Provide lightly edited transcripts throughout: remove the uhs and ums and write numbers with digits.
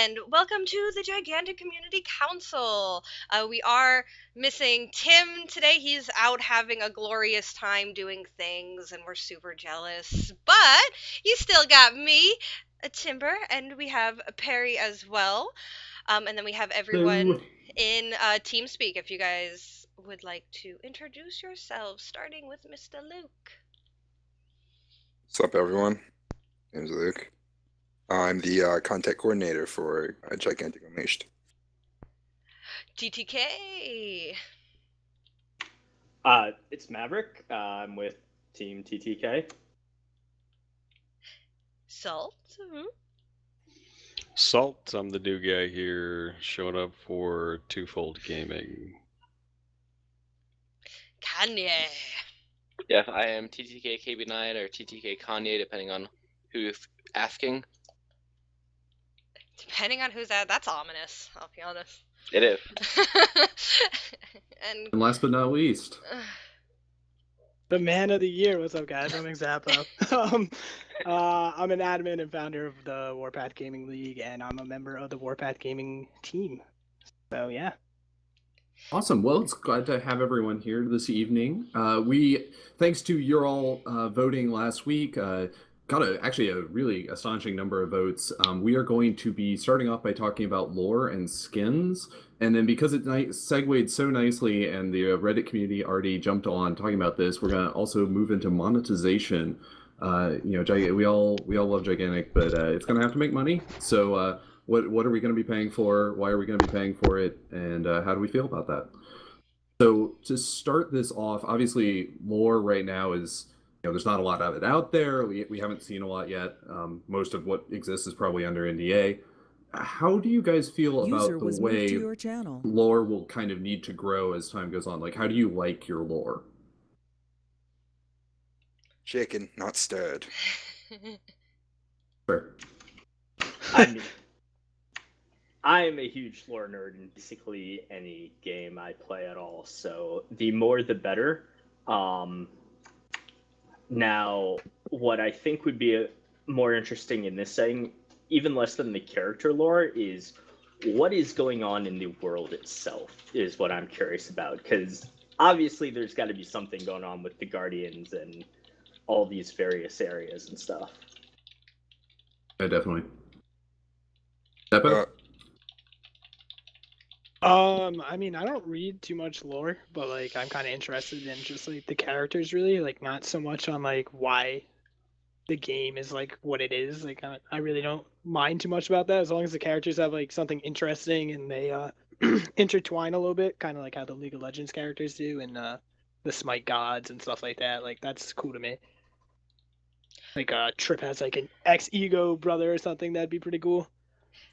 and welcome to the Gigantic Community Council. We are missing Tim today. He's out having a glorious time doing things, and we're super jealous. But he's still got me, Timber, and we have Perry as well. And then we have everyone Hello. in TeamSpeak. If you guys would like to introduce yourselves, starting with Mr. Luke. What's up, everyone? My name's Luke. I'm the content coordinator for Gigantic Unleashed. TTK. It's Maverick. I'm with Team TTK. Salt. Salt, I'm the new guy here, showing up for Twofold Gaming. Kanye. Yeah, I am TTK KB9 or TTK Kanye, depending on who's asking. Depending on who's at, that's ominous, I'll be honest. It is. And last but not least, The man of the year. What's up, guys? I'm Exapo. I'm an admin and founder of the Warpath Gaming League, and I'm a member of the Warpath Gaming team. So yeah. awesome. Well, it's glad to have everyone here this evening. Thanks to your all voting last week, got actually a really astonishing number of votes. We are going to be starting off by talking about lore and skins. And then because it segued so nicely and the Reddit community already jumped on talking about this, we're going to also move into monetization. We all love Gigantic, but it's going to have to make money. So what are we going to be paying for? Why are we going to be paying for it? And how do we feel about that? So to start this off, obviously lore right now is, there's not a lot of it out there. We haven't seen a lot yet. Most of what exists is probably under NDA. How do you guys feel about the way lore will kind of need to grow as time goes on? Like, how do you like your lore? Shaken, not stirred. Fair. I mean, I am a huge lore nerd in basically any game I play at all, so the more the better. Now, what I think would be more interesting in this setting, even less than the character lore, is what is going on in the world itself is what I'm curious about, because obviously there's got to be something going on with the Guardians and all these various areas and stuff. Yeah, definitely. Steppa? I mean, I don't read too much lore, but like I'm kind of interested in just like the characters, really, like not so much on like why the game is like what it is. Like I really don't mind too much about that as long as the characters have like something interesting and they intertwine a little bit, kind of like how the League of Legends characters do and the Smite gods and stuff like that. Like that's cool to me. Like Trip has like an ex-ego brother or something, that'd be pretty cool.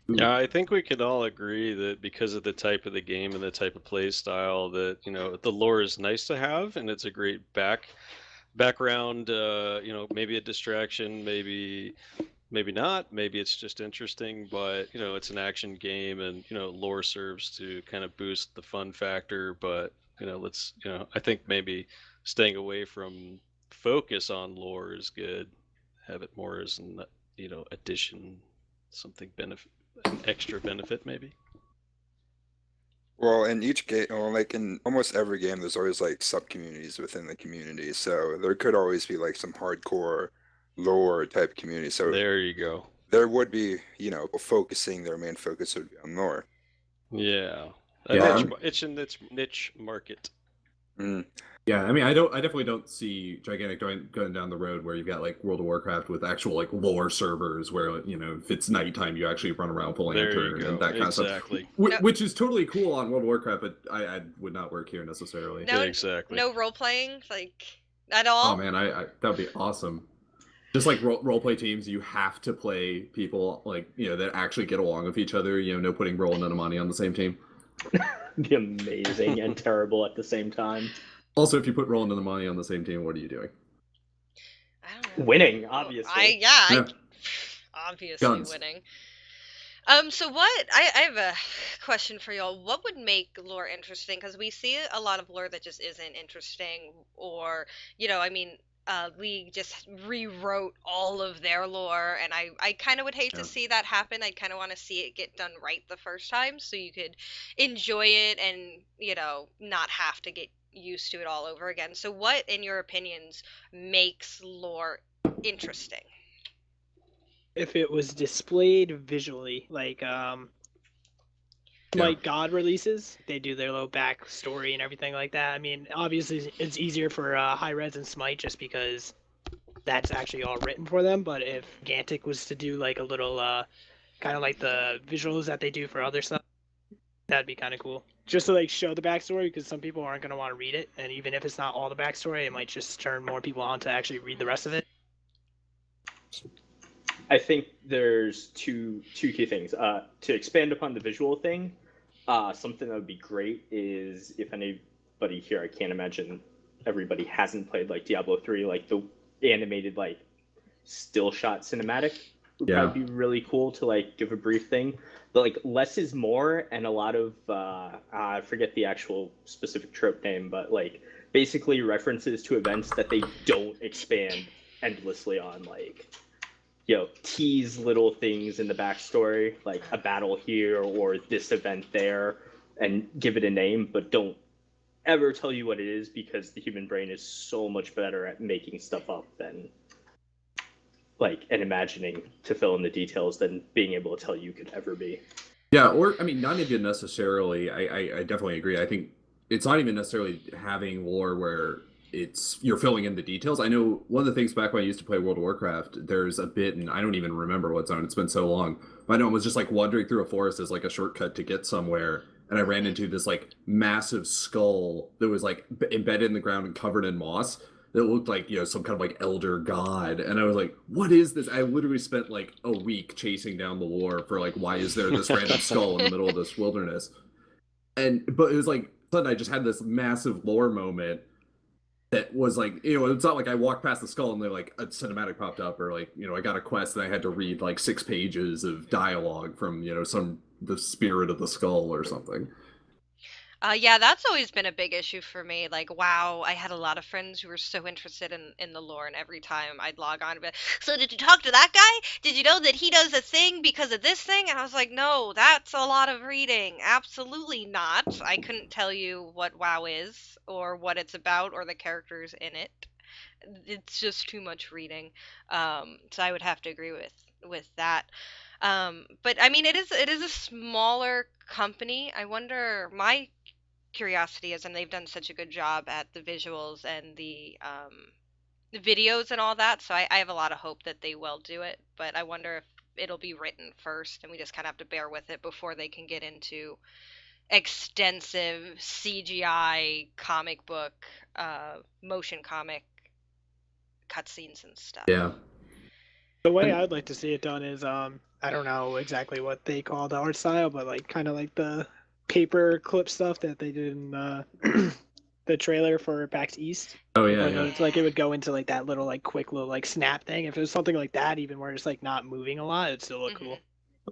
Yeah, I think we can all agree that because of the type of the game and the type of play style that, the lore is nice to have and it's a great background, maybe a distraction, maybe not, maybe it's just interesting, but, it's an action game and, lore serves to kind of boost the fun factor, but, I think maybe staying away from focus on lore is good. Have it more as an, addition, something an extra benefit maybe. Well, in each game, like in almost every game, there's always like sub-communities within the community. So there could always be like some hardcore lore type community. So there you go. There would be, their main focus would be on lore. Yeah. It's in its niche market. Mm. Yeah, I mean, I definitely don't see Gigantic going down the road where you've got like World of Warcraft with actual like lore servers where if it's nighttime you actually run around full lantern and that kind of stuff. Which is totally cool on World of Warcraft, but I would not work here necessarily. No, exactly. No role playing, like at all. Oh man, that'd be awesome. Just like role play teams, you have to play people like that actually get along with each other. No putting Roland and Amani on the same team. Be amazing and terrible at the same time. Also, if you put Roland and Amani on the same team, what are you doing? I don't know. Winning, obviously. Obviously Guns. Winning. So what? I have a question for y'all. What would make lore interesting? Because we see a lot of lore that just isn't interesting, or League just rewrote all of their lore, and I kind of would hate Yeah. to see that happen. I'd kind of want to see it get done right the first time so you could enjoy it and, not have to get used to it all over again. So what, in your opinions, makes lore interesting? If it was displayed visually, like Smite God releases, they do their little backstory and everything like that. I mean, obviously it's easier for high res and Smite just because that's actually all written for them. But if Gantic was to do like a little, kind of like the visuals that they do for other stuff, that'd be kind of cool. Just to like show the backstory, because some people aren't gonna want to read it, and even if it's not all the backstory, it might just turn more people on to actually read the rest of it. I think there's two key things. To expand upon the visual thing, something that would be great is if anybody here, I can't imagine everybody hasn't played like Diablo 3, like the animated like still shot cinematic would probably be really cool to like give a brief thing. But like less is more, and a lot of I forget the actual specific trope name, but like basically references to events that they don't expand endlessly on, like tease little things in the backstory, like a battle here or this event there, and give it a name, but don't ever tell you what it is, because the human brain is so much better at making stuff up than and imagining to fill in the details than being able to tell you could ever be. Yeah, or I mean, not even necessarily. I definitely agree. I think it's not even necessarily having lore where you're filling in the details. I know one of the things back when I used to play World of Warcraft, there's a bit, and I don't even remember what's on. It's been so long. But I know it was just like wandering through a forest as like a shortcut to get somewhere, and I ran into this like massive skull that was like embedded in the ground and covered in moss. That looked like some kind of like elder god, and I was like, "What is this?" I literally spent like a week chasing down the lore for like, why is there this random skull in the middle of this wilderness? But it was like suddenly I just had this massive lore moment that was like, it's not like I walked past the skull and then like a cinematic popped up, or like I got a quest and I had to read like 6 pages of dialogue from the spirit of the skull or something. Yeah, that's always been a big issue for me. Like, wow, I had a lot of friends who were so interested in the lore, and every time I'd log on and be like, so did you talk to that guy? Did you know that he does a thing because of this thing? And I was like, no, that's a lot of reading. Absolutely not. I couldn't tell you what WoW is, or what it's about, or the characters in it. It's just too much reading. So I would have to agree with that. But I mean, it is a smaller company. I wonder, my curiosity is, and they've done such a good job at the visuals and the videos and all that, so I have a lot of hope that they will do it, but I wonder if it'll be written first and we just kind of have to bear with it before they can get into extensive CGI comic book, motion comic cutscenes and stuff. Yeah. The way I'd like to see it done is, I don't know exactly what they call the art style, but like kind of like the paper clip stuff that they did in the trailer for PAX East. Oh yeah, yeah. It's like it would go into like that little like quick little like snap thing. If it was something like that, even where it's like not moving a lot, it'd still look cool.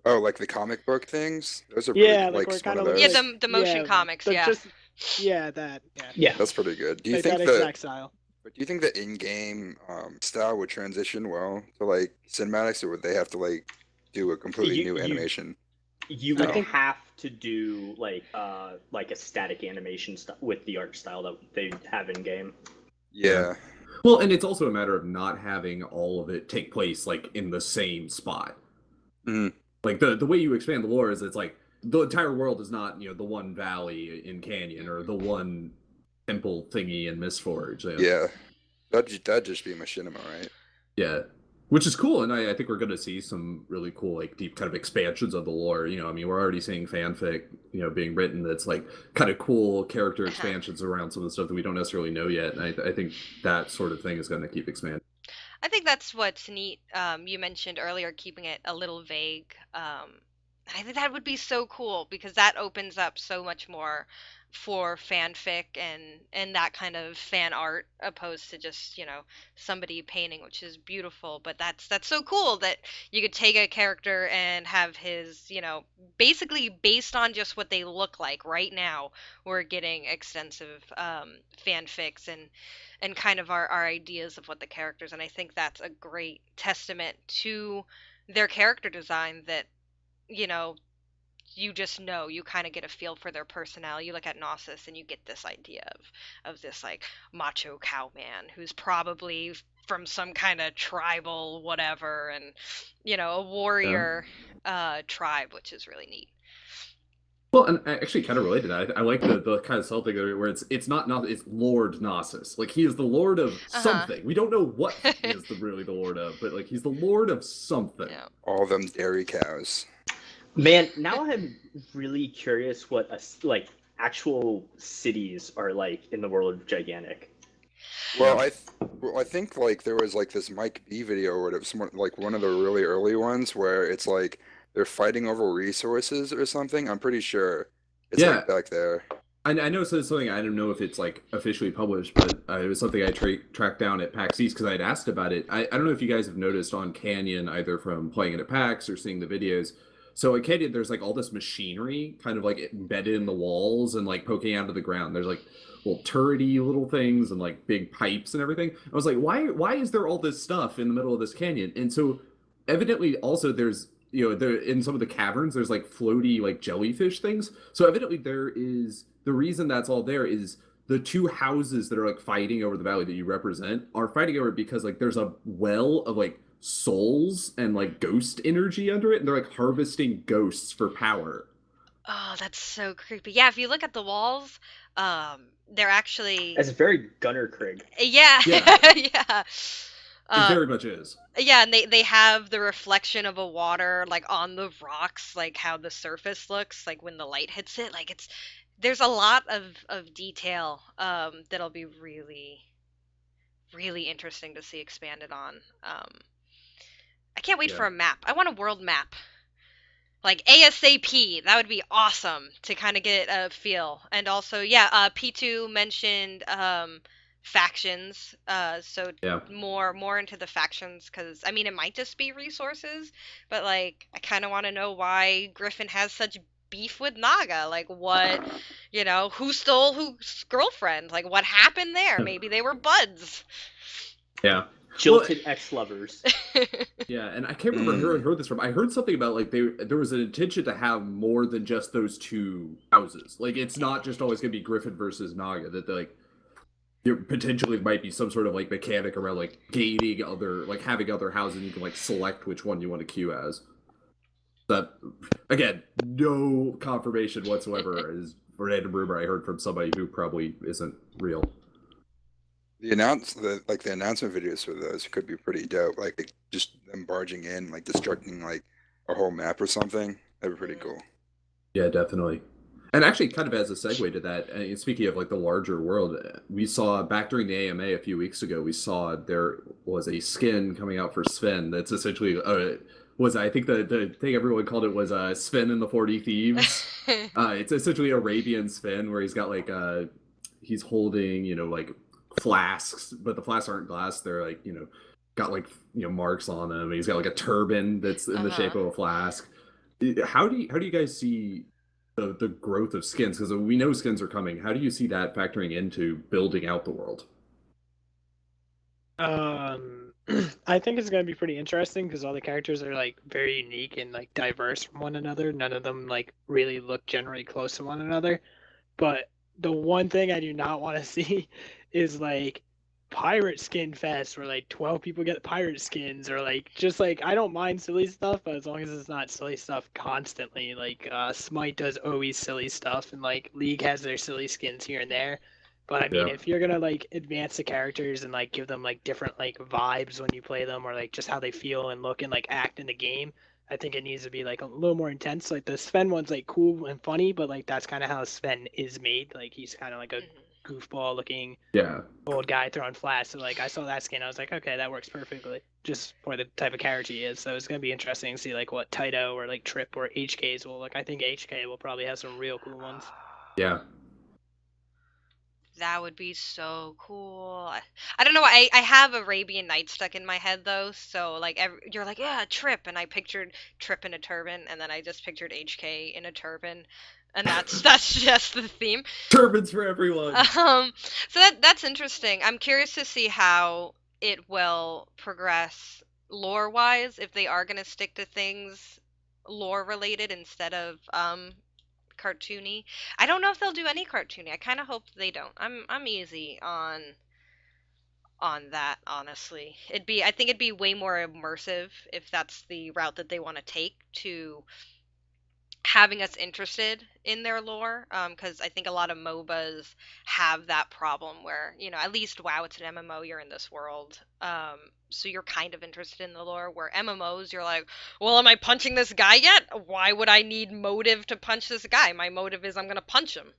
Oh, like the comic book things? Those are yeah, pretty, like one of like, those. Yeah, the motion comics, yeah. Yeah. That's pretty good. Do you like think that that exact style? But do you think the in-game style would transition well to like cinematics, or would they have to like do a completely new animation? You would have to do like a static animation stuff with the art style that they have in game. Yeah. Well, and it's also a matter of not having all of it take place like in the same spot. Mm. Like the way you expand the lore is it's like the entire world is not the one valley in Canyon or the one temple thingy in Mistforge. Yeah. That'd just be machinima, right? Yeah. Which is cool, and I think we're going to see some really cool, like, deep kind of expansions of the lore. I mean, we're already seeing fanfic, being written that's, like, kind of cool character expansions around some of the stuff that we don't necessarily know yet, and I think that sort of thing is going to keep expanding. I think that's what's neat. You mentioned earlier keeping it a little vague. I think that would be so cool because that opens up so much more for fanfic and that kind of fan art opposed to just, somebody painting, which is beautiful, but that's so cool that you could take a character and have his, basically based on just what they look like right now, we're getting extensive fanfics and kind of our ideas of what the characters, and I think that's a great testament to their character design that you know, you just know, you kind of get a feel for their personality. You look at Gnosis and you get this idea of this like macho cowman who's probably from some kind of tribal whatever, and a warrior tribe, which is really neat. Well, and actually, kind of related to that, I like the kind of something where it's not it's Lord Gnosis. Like he is the Lord of something. We don't know what he is really the Lord of, but like he's the Lord of something. Yeah. All them dairy cows. Man, now I'm really curious what actual cities are like in the world of Gigantic. Well, I think like there was like this Mike B video or whatever, like one of the really early ones where it's like they're fighting over resources or something. I'm pretty sure it's like back there. I know it's something, I don't know if it's like officially published, but it was something I tracked down at PAX East because I'd asked about it. I don't know if you guys have noticed on Canyon, either from playing it at PAX or seeing the videos. So at Canyon, there's like all this machinery kind of like embedded in the walls and like poking out of the ground. There's like little turrety little things and like big pipes and everything. I was like, why is there all this stuff in the middle of this canyon? And so evidently also there's there in some of the caverns there's like floaty like jellyfish things. So evidently there is the reason that's all there is the two houses that are like fighting over the valley that you represent are fighting over it because like there's a well of like souls and like ghost energy under it, and they're like harvesting ghosts for power. Oh, that's so creepy. Yeah, if you look at the walls, they're actually. It's very Gunner Craig. Yeah. Yeah. It very much is. Yeah, and they have the reflection of a water like on the rocks, like how the surface looks like when the light hits it. Like there's a lot of detail that'll be really, really interesting to see expanded on. I can't wait for a map. I want a world map. Like ASAP, that would be awesome to kind of get a feel. And also, P2 mentioned factions, so more into the factions, because I mean it might just be resources, but like I kind of want to know why Griffin has such beef with Naga. Like what, who stole whose girlfriend? Like what happened there? Maybe they were buds. Yeah. Jilted ex-lovers. Yeah, and I can't remember who I heard this from. I heard something about like there was an intention to have more than just those two houses. Like it's not just always going to be Griffin versus Naga. That like there potentially might be some sort of like mechanic around like gating other, like having other houses. You can like select which one you want to queue as. That again, no confirmation whatsoever. Is a random rumor I heard from somebody who probably isn't real. The announcement videos for those could be pretty dope. Like just them barging in, like destructing like a whole map or something. That'd be pretty cool. Yeah, definitely. And actually, kind of as a segue to that, speaking of like the larger world, we saw back during the AMA a few weeks ago, we saw there was a skin coming out for Sven that's essentially I think the thing everyone called it was Sven and the 40 Thieves. It's essentially Arabian Sven where he's got like he's holding like flasks, but the flasks aren't glass. They're like got like marks on them. He's got like a turban that's in the shape of a flask. How do you guys see the growth of skins? Because we know skins are coming. How do you see that factoring into building out the world? I think it's going to be pretty interesting because all the characters are like very unique and like diverse from one another. None of them like really look generally close to one another. But the one thing I do not want to see is like pirate skin fest where like 12 people get pirate skins, or like just like I don't mind silly stuff, but as long as it's not silly stuff constantly. Like Smite does always silly stuff, and like League has their silly skins here and there. But I mean, if you're gonna like advance the characters and like give them like different like vibes when you play them, or like just how they feel and look and like act in the game, I think it needs to be like a little more intense. Like the Sven one's like cool and funny, but like that's kind of how Sven is made. Like he's kind of like a goofball looking Yeah. old guy throwing flash. So like I saw that skin, I was like, okay, that works perfectly, just for the type of character he is. So it's gonna be interesting to see like what Taito or like Trip or HKs will look. I think HK will probably have some real cool ones. Yeah. That would be so cool. I don't know. I have Arabian Nights stuck in my head though. So like you're like, yeah, Trip, and I pictured Trip in a turban, and then I just pictured HK in a turban, and that's just the theme. Turbans for everyone. So that's interesting. I'm curious to see how it will progress lore wise, if they are gonna stick to things lore related instead of cartoony. I don't know if they'll do any cartoony. I kind of hope they don't. I'm easy on that, honestly. I think it'd be way more immersive if that's the route that they want to take to having us interested in their lore, because I think a lot of MOBAs have that problem where, at least WoW, it's an MMO, you're in this world, so you're kind of interested in the lore, where MMOs, you're like, well, am I punching this guy yet? Why would I need motive to punch this guy? My motive is I'm gonna punch him.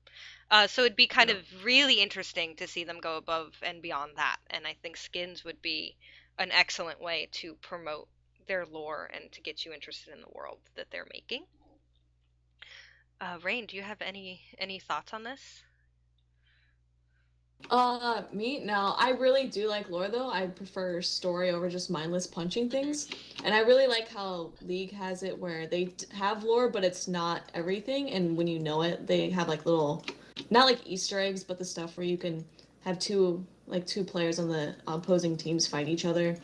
So it'd be kind of really interesting to see them go above and beyond that, and I think skins would be an excellent way to promote their lore and to get you interested in the world that they're making. Rain, do you have any thoughts on this? Me? No, I really do like lore though. I prefer story over just mindless punching things. And I really like how League has it where they have lore, but it's not everything. And when you know it, they have like little, not like Easter eggs, but the stuff where you can have two players on the opposing teams fight each other.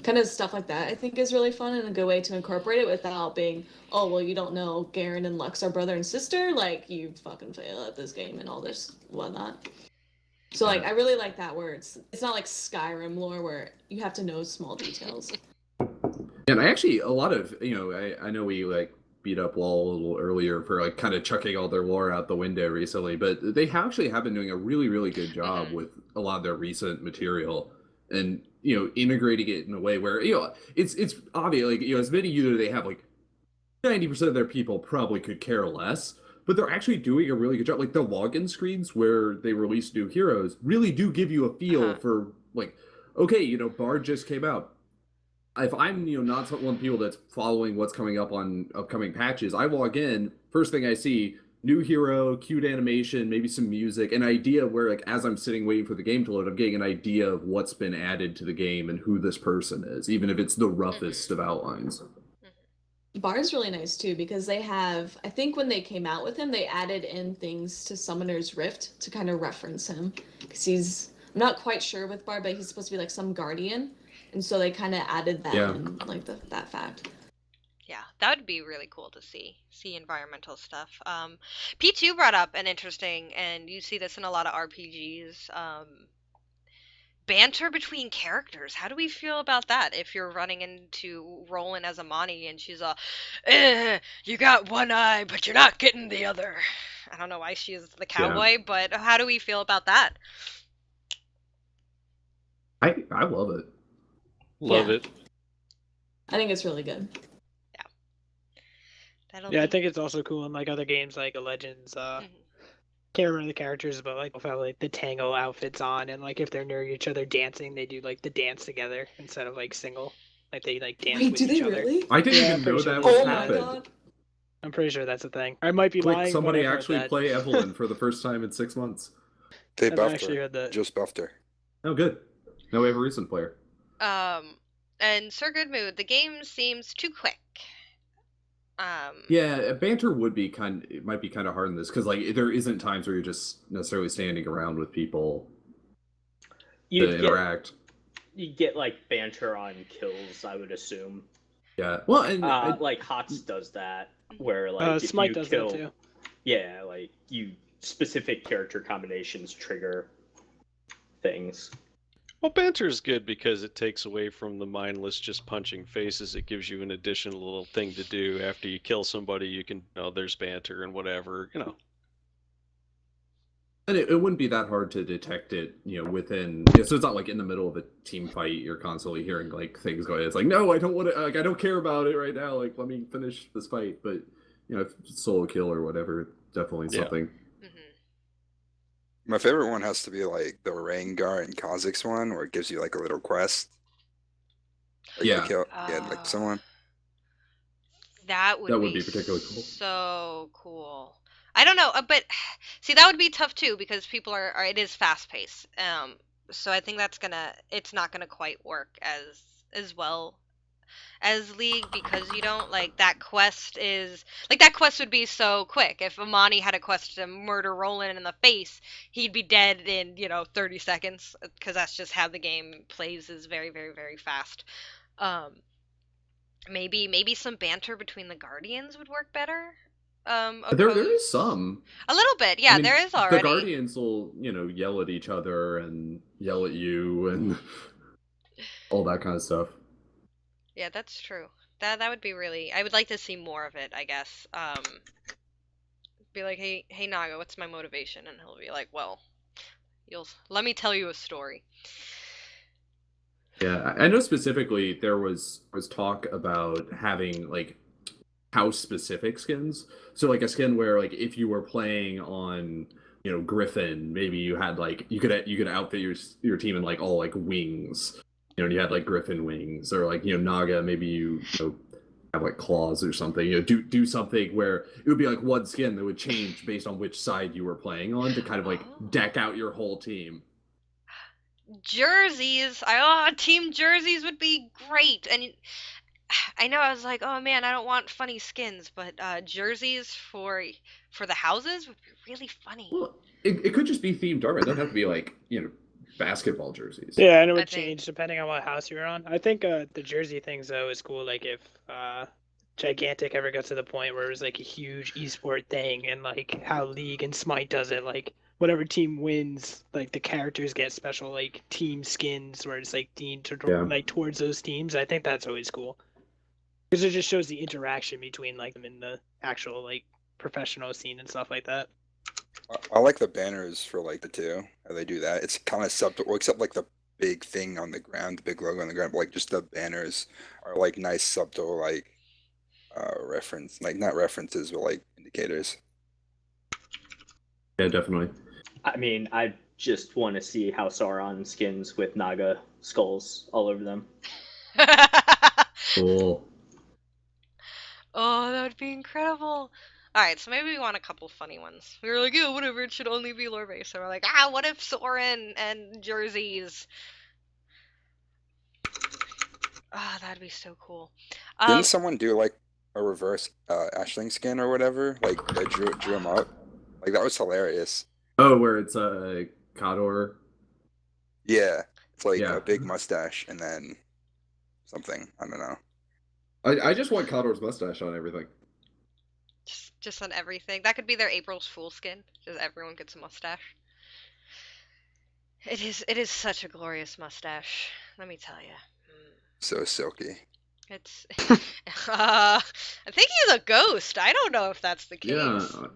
Kind of stuff like that I think is really fun and a good way to incorporate it without being, oh, well, you don't know Garen and Lux are brother and sister, like, you fucking fail at this game and all this whatnot. So, like, I really like that where it's not like Skyrim lore where you have to know small details. And I actually, a lot of, I know we, like, beat up LoL a little earlier for, like, kind of chucking all their lore out the window recently, but they actually have been doing a really, really good job with a lot of their recent material. And integrating it in a way where it's obvious, like as many users they have, like 90% of their people probably could care less, but they're actually doing a really good job. Like the login screens where they release new heroes really do give you a feel for like, okay, Bard just came out. If I'm not one of the people that's following what's coming up on upcoming patches, I log in, first thing I see, new hero, cute animation, maybe some music, an idea where, like, as I'm sitting waiting for the game to load, I'm getting an idea of what's been added to the game and who this person is, even if it's the roughest of outlines. Bard's really nice too because they have, I think when they came out with him, they added in things to Summoner's Rift to kind of reference him because I'm not quite sure with Bard, but he's supposed to be like some guardian, and so they kind of added that in, like that fact. Yeah, that would be really cool to see environmental stuff. P2 brought up an interesting, and you see this in a lot of RPGs, banter between characters. How do we feel about that? If you're running into Roland as Amani and she's you got one eye, but you're not getting the other. I don't know why she's the cowboy, but how do we feel about that? I love it. Love it. I think it's really good. I think it's also cool in like other games like Legends. Can't remember the characters, but like they'll have like the tango outfits on, and like if they're near each other dancing, they do like the dance together instead of like single. Like they like dance with each other. Really? I didn't even know that Oh was my happened. god. I'm pretty sure that's a thing. I might be lying. Like but somebody I've heard actually that. play Evelyn for the first time in 6 months. They I've buffed actually her. heard that. Just buffed her. Oh, good. Now we have a recent player. And Sir Goodmood, the game seems too quick. Yeah, banter would be it might be kind of hard in this because like there isn't times where you're just necessarily standing around with people to interact. You get like banter on kills, I would assume. Yeah, well, and like HOTS does that, where like if Smite you does kill, that too. yeah, like specific character combinations trigger things. Well, banter is good because it takes away from the mindless just punching faces. It gives you an additional little thing to do after you kill somebody. You can, there's banter and whatever, And it wouldn't be that hard to detect it, within. So it's not like in the middle of a team fight, you're constantly hearing like things going. It's like, no, I don't want to. Like, I don't care about it right now. Like, let me finish this fight. But if it's solo kill or whatever, definitely something. My favorite one has to be like the Rengar and Kha'Zix one, where it gives you like a little quest. Like Yeah. to kill, like someone. That would be be particularly cool. so cool. I don't know, but see, that would be tough too because people are it is fast paced. So I think it's not gonna quite work as well as League because you don't like that quest would be so quick. If Amani had a quest to murder Roland in the face, he'd be dead in 30 seconds because that's just how the game plays, is very very very fast. Maybe some banter between the Guardians would work better. There is some. A little bit, yeah. I mean, there is already. The Guardians will, yell at each other and yell at you and all that kind of stuff. Yeah, that's true. That would be really. I would like to see more of it, I guess. Be like, hey Naga, what's my motivation? And he'll be like, well, let me tell you a story. Yeah, I know specifically there was talk about having like house specific skins. So like a skin where like if you were playing on Griffin, maybe you had like you could outfit your team in like all like wings. And you had like Griffin wings, or like Naga, maybe you have like claws or something. Do something where it would be like one skin that would change based on which side you were playing on to kind of like deck out your whole team. Jerseys, team jerseys would be great. And I know I was like, oh man, I don't want funny skins, but jerseys for the houses would be really funny. Well, it could just be themed armor. It doesn't have to be like basketball jerseys. Yeah, and it would change depending on what house you're on. I think the jersey things though is cool. Like if Gigantic ever got to the point where it was like a huge esport thing, and like how League and Smite does it, like whatever team wins, like the characters get special like team skins where it's like themed to like towards those teams. I think that's always cool because it just shows the interaction between like them in the actual like professional scene and stuff like that. I like the banners for like the two. How they do that. It's kind of subtle, except like the big thing on the ground, the big logo on the ground. But, like just the banners are like nice, subtle, like reference, like not references, but like indicators. Yeah, definitely. I mean, I just want to see how Sauron skins with Naga skulls all over them. Cool. Oh, that would be incredible. Alright, so maybe we want a couple funny ones. We were like, yeah, whatever, it should only be lore based. So we're like, what if Soren and jerseys? That'd be so cool. Didn't someone do like a reverse Ashling skin or whatever? Like they drew him up. Like that was hilarious. Oh, where it's Khador. Yeah, it's like a big mustache and then something. I don't know. I just want Khador's mustache on everything. Just on everything. That could be their April's Fool skin. Just everyone gets a mustache. It is such a glorious mustache. Let me tell you. So silky. It's. I think he's a ghost. I don't know if that's the case. Yeah.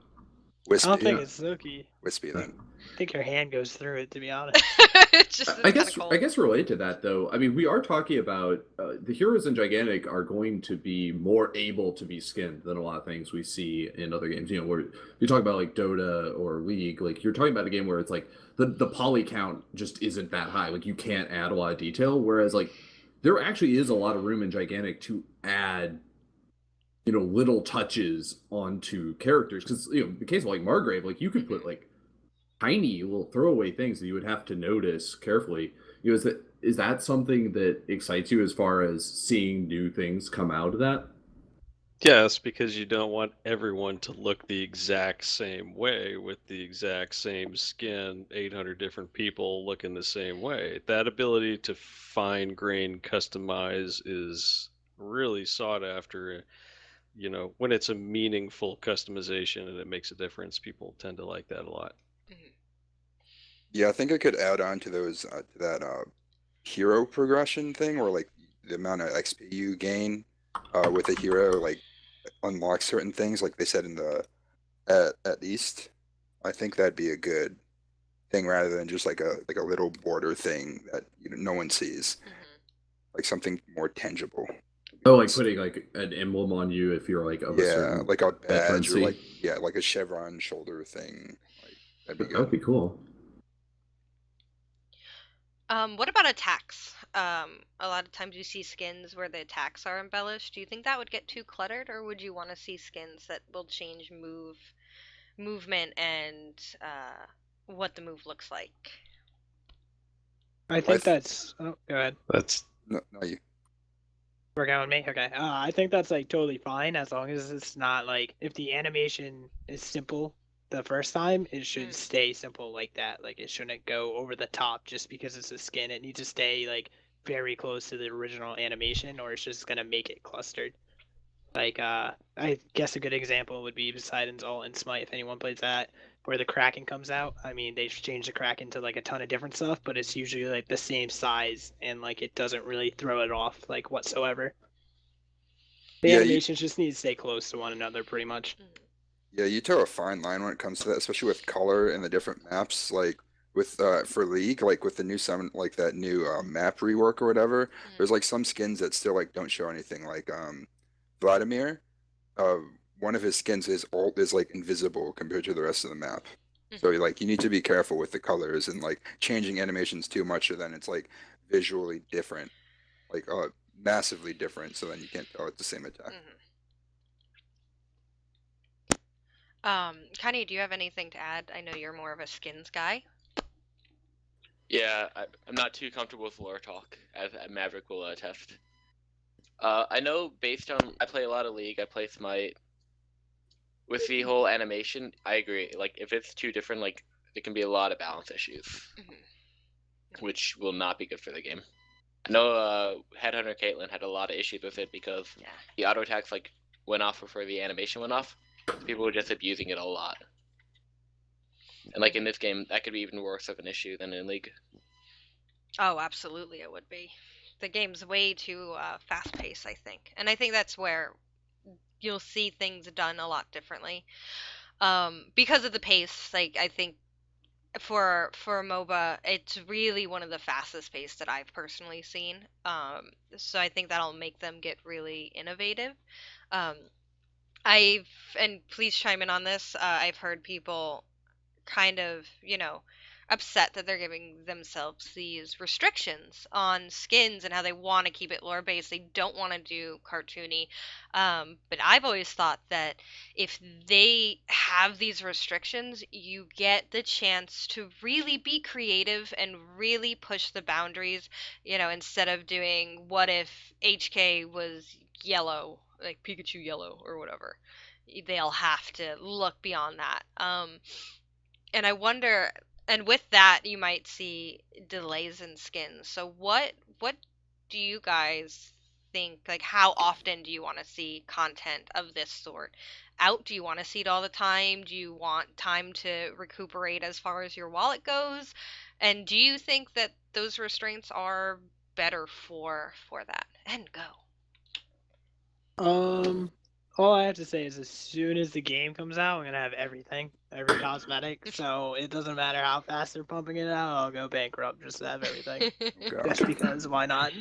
Wispy. I don't think it's silky. Wispy then. I think your hand goes through it, to be honest. I guess related to that though, I mean, we are talking about the heroes in Gigantic are going to be more able to be skinned than a lot of things we see in other games. Where you talk about like Dota or League, like you're talking about a game where it's like the poly count just isn't that high. Like you can't add a lot of detail. Whereas like there actually is a lot of room in Gigantic to add little touches onto characters. Because the case of like Margrave, like you could put like tiny little throwaway things that you would have to notice carefully. Is that something that excites you as far as seeing new things come out of that? Yes, because you don't want everyone to look the exact same way with the exact same skin, 800 different people looking the same way. That ability to fine grain customize is really sought after. When it's a meaningful customization and it makes a difference, people tend to like that a lot. Yeah, I think I could add on to those to that hero progression thing, where like the amount of XP you gain with a hero like unlocks certain things, like they said in the at East. I think that'd be a good thing rather than just like a little border thing that no one sees, like something more tangible. Oh, like putting like an emblem on you if you're like of a certain like a badge veterancy. or like a chevron shoulder thing. Like, that'd be good. That'd be cool. What about attacks? A lot of times you see skins where the attacks are embellished. Do you think that would get too cluttered, or would you want to see skins that will change movement and what the move looks like? I think that's. Oh, go ahead. That's No, you. Work out with me? Okay. I think that's like totally fine as long as it's not like if the animation is simple the first time, it should stay simple like that. Like it shouldn't go over the top just because it's a skin. It needs to stay like very close to the original animation or it's just gonna make it clustered. Like I guess a good example would be Poseidon's ult in Smite if anyone plays that, where the Kraken comes out. I mean they've changed the Kraken to like a ton of different stuff, but it's usually like the same size and like it doesn't really throw it off like whatsoever. The Yeah, animations just need to stay close to one another pretty much. Yeah, you toe a fine line when it comes to that, especially with color and the different maps. Like with for League, like with the new summon, like that new map rework or whatever. There's like some skins that still like don't show anything. Like Vladimir, uh, one of his skins, his ult is like invisible compared to the rest of the map. So like you need to be careful with the colors and like changing animations too much, or then it's like visually different, like massively different. So then you can't tell it's the same attack. Connie, do you have anything to add? I know you're more of a skins guy. Yeah, I'm not too comfortable with lore talk, as Maverick will attest. I know based on I play a lot of League, I play Smite. With the whole animation, I agree. Like if it's too different, like there can be a lot of balance issues, which will not be good for the game. I know Headhunter Caitlyn had a lot of issues with it because the auto attacks like went off before the animation went off. People were just abusing it a lot. And like in this game, that could be even worse of an issue than in League. Oh, absolutely, it would be. The game's way too fast-paced, I think, and I think that's where you'll see things done a lot differently because of the pace. Like I think for MOBA, it's really one of the fastest paced that I've personally seen. So I think that'll make them get really innovative. Um, and please chime in on this. I've heard people kind of, upset that they're giving themselves these restrictions on skins and how they want to keep it lore based. They don't want to do cartoony. But I've always thought that if they have these restrictions, you get the chance to really be creative and really push the boundaries, instead of doing what if HK was yellow, like Pikachu yellow or whatever. They'll have to look beyond that. And I wonder, and with that, you might see delays in skins. So what do you guys think? Like, how often do you want to see content of this sort out? Do you want to see it all the time? Do you want time to recuperate as far as your wallet goes? And do you think that those restraints are better for that? And go. All I have to say is as soon as the game comes out, I'm gonna have every cosmetic. So it doesn't matter how fast they're pumping it out, I'll go bankrupt just to have everything. Just because, why not?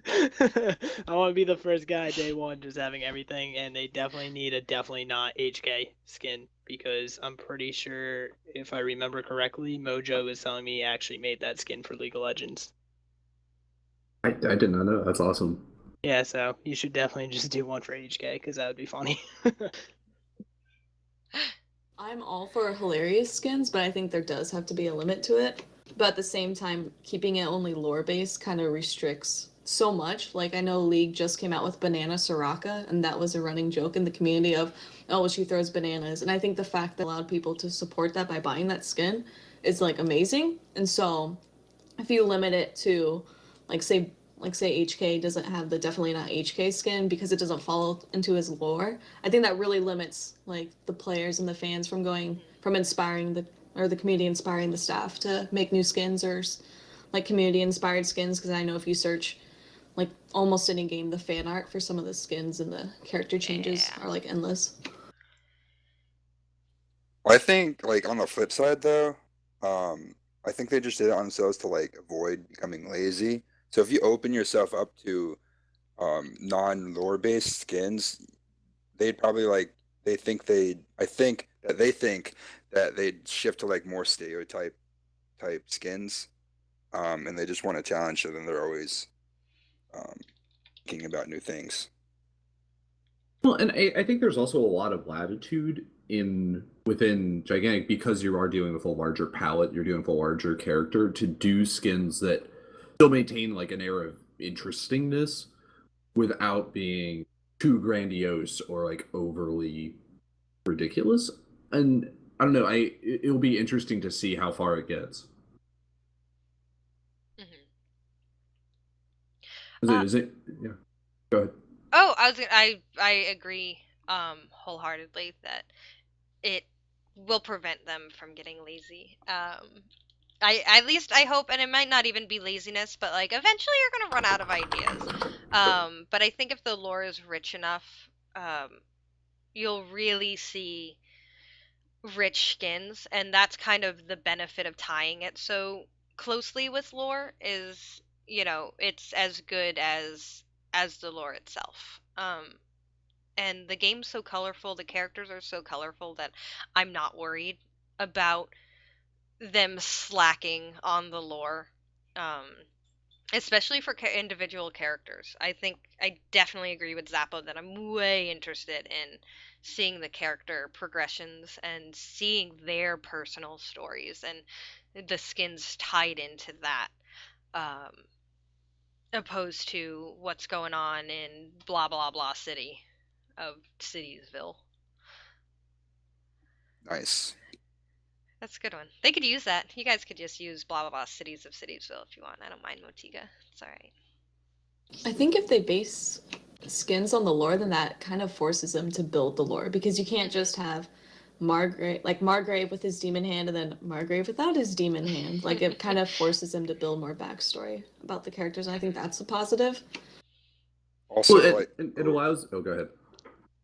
I want to be the first guy day one just having everything, and they definitely need a definitely not HK skin because I'm pretty sure, if I remember correctly, Mojo was telling me he actually made that skin for League of Legends. I did not know. That's awesome. Yeah, so you should definitely just do one for HK because that would be funny. I'm all for hilarious skins, but I think there does have to be a limit to it. But at the same time, keeping it only lore based kind of restricts so much. Like I know League just came out with Banana Soraka, and that was a running joke in the community of, oh, well, she throws bananas. And I think the fact that allowed people to support that by buying that skin is like amazing. And so if you limit it to like say HK doesn't have the definitely not HK skin because it doesn't follow into his lore, I think that really limits like the players and the fans from inspiring the community inspiring the staff to make new skins or like community inspired skins, because I know if you search like almost any game, the fan art for some of the skins and the character changes are like endless. I think like on the flip side though, I think they just did it on themselves to like avoid becoming lazy. So if you open yourself up to non-lore based skins, they'd probably like I think that they think that they'd shift to like more stereotype type skins. and they just want a challenge, so then they're always thinking about new things. Well, and I think there's also a lot of latitude within Gigantic because you are dealing with a larger palette, you're dealing with a larger character to do skins that still maintain like an air of interestingness without being too grandiose or like overly ridiculous. And I don't know, it'll be interesting to see how far it gets. Is it? Yeah. Go ahead. Oh, I agree wholeheartedly that it will prevent them from getting lazy. At least I hope, and it might not even be laziness, but like eventually you're gonna run out of ideas. But I think if the lore is rich enough, you'll really see rich skins, and that's kind of the benefit of tying it so closely with lore is, it's as good as the lore itself. And the game's so colorful, the characters are so colorful that I'm not worried about them slacking on the lore. Especially for individual characters. I definitely agree with Zappo that I'm way interested in seeing the character progressions and seeing their personal stories and the skins tied into that, opposed to what's going on in blah blah blah city of Citiesville. Nice. That's a good one. They could use that. You guys could just use blah blah blah cities of Citiesville if you want. I don't mind Motiga. It's all right. I think if they base skins on the lore, then that kind of forces them to build the lore, because you can't just have Margrave with his demon hand and then Margrave without his demon hand. Like, it kind of forces them to build more backstory about the characters, and I think that's a positive. Also, well, it allows. Oh, go ahead.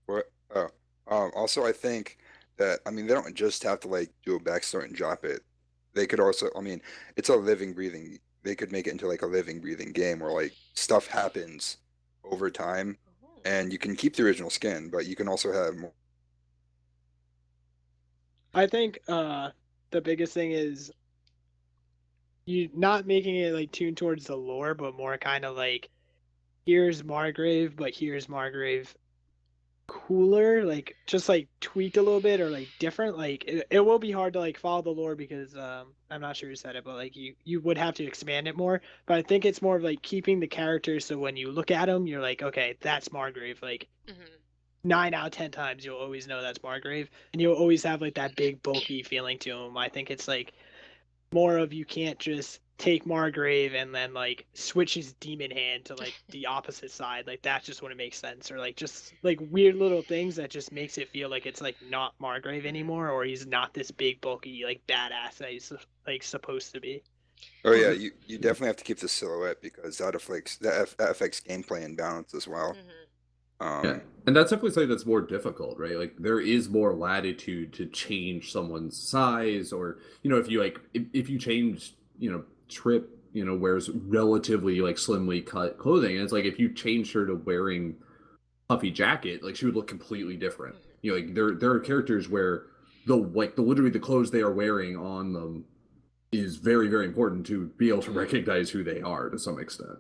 What? Oh, also, I think that, I mean, they don't just have to like do a backstory and drop it. They could also, I mean, it's a living, breathing. They could make it into like a living, breathing game where like stuff happens over time, and you can keep the original skin, but you can also have more. I think the biggest thing is you not making it like tuned towards the lore, but more kind of like, here's Margrave, but here's Margrave cooler, like just like tweaked a little bit or like different. Like it will be hard to like follow the lore because I'm not sure who said it, but like you would have to expand it more. But I think it's more of like keeping the characters so when you look at them, you're like, okay, that's Margrave. Like 9 out of 10 times you'll always know that's Margrave, and you'll always have like that big bulky feeling to him. I think it's like more of, you can't just take Margrave and then like switch his demon hand to like the opposite side. Like that just wouldn't make sense, or like just like weird little things that just makes it feel like it's like not Margrave anymore, or he's not this big bulky like badass that he's like supposed to be. Oh yeah, you definitely have to keep the silhouette because that affects gameplay and balance as well. Yeah. And that's definitely something that's more difficult, right? Like there is more latitude to change someone's size, or if you like if you change, Trip, wears relatively like slimly cut clothing, and it's like if you changed her to wearing puffy jacket, like she would look completely different. Like there are characters where literally the clothes they are wearing on them is very, very important to be able to recognize who they are to some extent.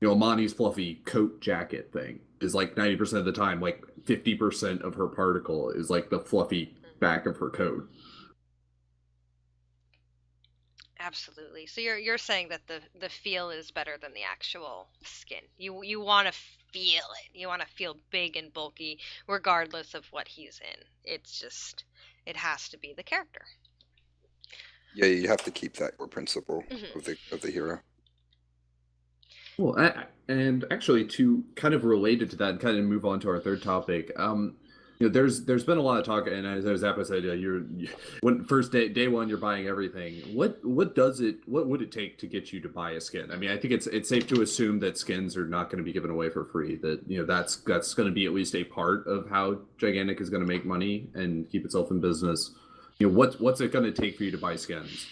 Amani's fluffy coat jacket thing is like 90% of the time, like 50% of her particle is like the fluffy back of her coat. Absolutely. So you're saying that the feel is better than the actual skin. You want to feel it. You want to feel big and bulky regardless of what he's in. It's just, it has to be the character. Yeah, you have to keep that core principle of the hero. Well, and actually, to kind of related to that, and kind of move on to our third topic, there's been a lot of talk, and as Zappa said, when first day one, you're buying everything. What would it take to get you to buy a skin? I mean, I think it's safe to assume that skins are not going to be given away for free. That that's going to be at least a part of how Gigantic is going to make money and keep itself in business. What's it going to take for you to buy skins?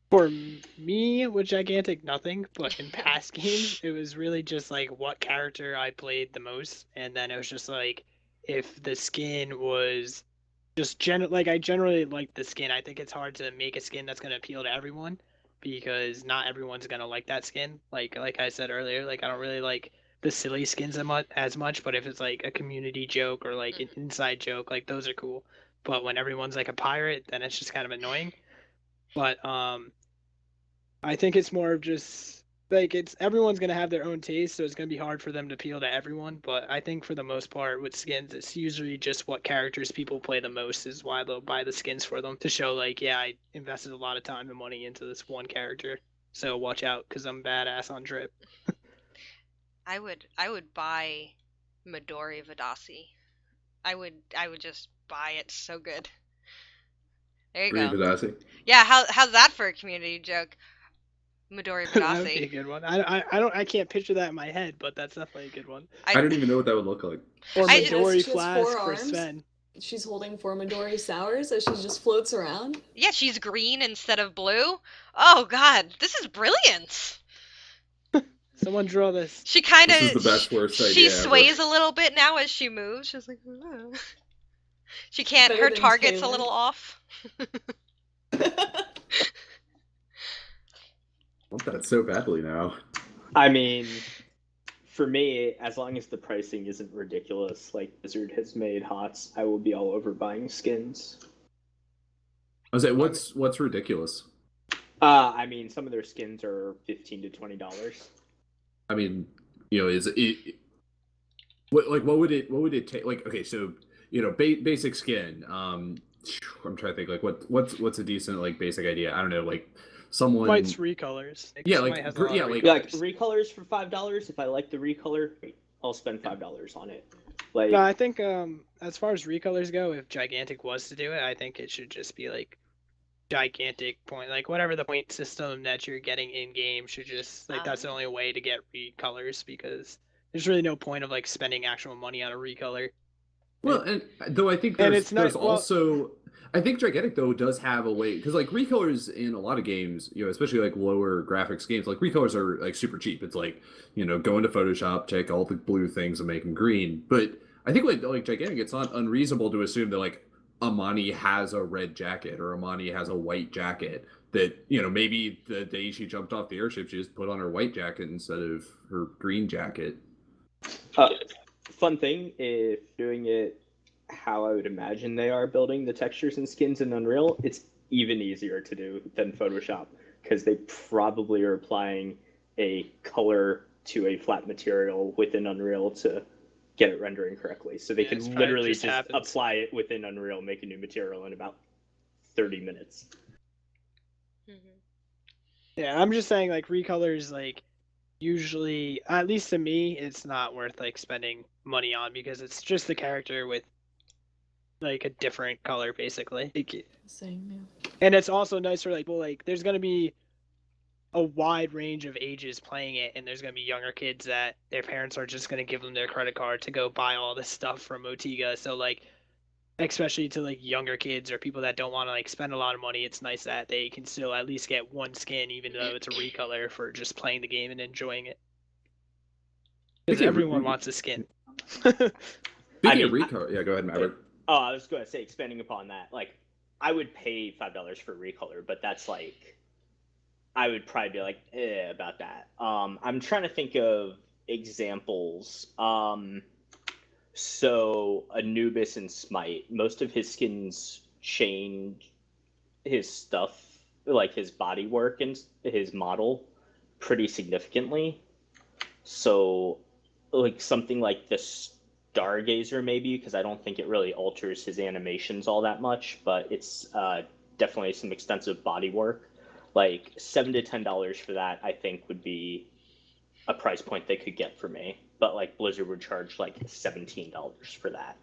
For me, with Gigantic, nothing. But in past games, it was really just like what character I played the most, and then it was just like if the skin was just I generally like the skin. I think it's hard to make a skin that's going to appeal to everyone. because not everyone's gonna like that skin. Like I said earlier, like I don't really like the silly skins as much, but if it's like a community joke or like an inside joke, like those are cool. But when everyone's like a pirate, then it's just kind of annoying. But I think it's more of just like everyone's gonna have their own taste, so it's gonna be hard for them to appeal to everyone. But I think for the most part with skins, it's usually just what characters people play the most is why they'll buy the skins for them to show like, yeah, I invested a lot of time and money into this one character, so watch out because I'm badass on Drip. I would buy Midori Vadasi. I would just buy it. So good. There you Agree go. with Asi. Yeah, how's that for a community joke? Midori That would be a Vadasi. good one. I can't picture that in my head, but that's definitely a good one. I don't even know what that would look like. Or I Midori just- She has Flask 4 for arms. Sven. She's holding 4 Midori Sours as she just floats around. Yeah, she's green instead of blue. Oh god, this is brilliant. Someone draw this. She kind of This is the best worst idea she ever. sways a little bit now as she moves. She's like, "Oh." She can't. Better Her than target's a Taylor. little off. I want that so badly now. I mean, for me, as long as the pricing isn't ridiculous, like Blizzard has made HOTS, I will be all over buying skins. I was like, what's ridiculous? I mean, some of their skins are $15 to $20. I mean, is it what would it take? Like, okay, so basic skin. I'm trying to think like what's a decent like basic idea. I don't know, like someone. White's recolors. Yeah, Smite like, has a lot of yeah, like- Yeah, like recolors. recolors for $5. If I like the recolor, I'll spend $5 on it. Like, No, I think as far as recolors go, if Gigantic was to do it, I think it should just be like gigantic point, like whatever the point system that you're getting in game should just like that's the only way to get recolors because there's really no point of like spending actual money on a recolor. Well, and though I think And there's, it's not- there's well- also I think Gigantic though does have a way because like recolors in a lot of games, especially like lower graphics games, like recolors are like super cheap. It's like go into Photoshop, check all the blue things and make them green. But I think like Gigantic, it's not unreasonable to assume that like Amani has a red jacket or Amani has a white jacket. That maybe the day she jumped off the airship, she just put on her white jacket instead of her green jacket. fun thing, if doing it how I would imagine they are building the textures and skins in Unreal, it's even easier to do than Photoshop because they probably are applying a color to a flat material within Unreal to get it rendering correctly. So they Yeah, can it's probably literally just just happens. apply it within Unreal, make a new material in about 30 minutes. Yeah, I'm just saying like recolors like usually at least to me it's not worth like spending money on because it's just the character with like a different color basically. Same, yeah. And it's also nice for like, well, like there's gonna be a wide range of ages playing it, and there's gonna be younger kids that their parents are just gonna give them their credit card to go buy all this stuff from Motiga. So like, especially to like younger kids or people that don't want to like spend a lot of money, it's nice that they can still at least get one skin, even though it's a recolor for just playing the game and enjoying it. Because Speaking of everyone re- wants a skin. Speaking I of mean, recolor, yeah, go ahead, Maverick. Oh, I was going to say, expanding upon that, like, I would pay $5 for recolor, but that's like, I would probably be like, about that. I'm trying to think of examples. So Anubis in Smite, most of his skins change his stuff, like his body work and his model, pretty significantly. So, like something like the Stargazer, maybe, because I don't think it really alters his animations all that much, but it's definitely some extensive body work. Like $7 to $10 for that, I think would be a price point they could get for me. But like Blizzard would charge like $17 for that.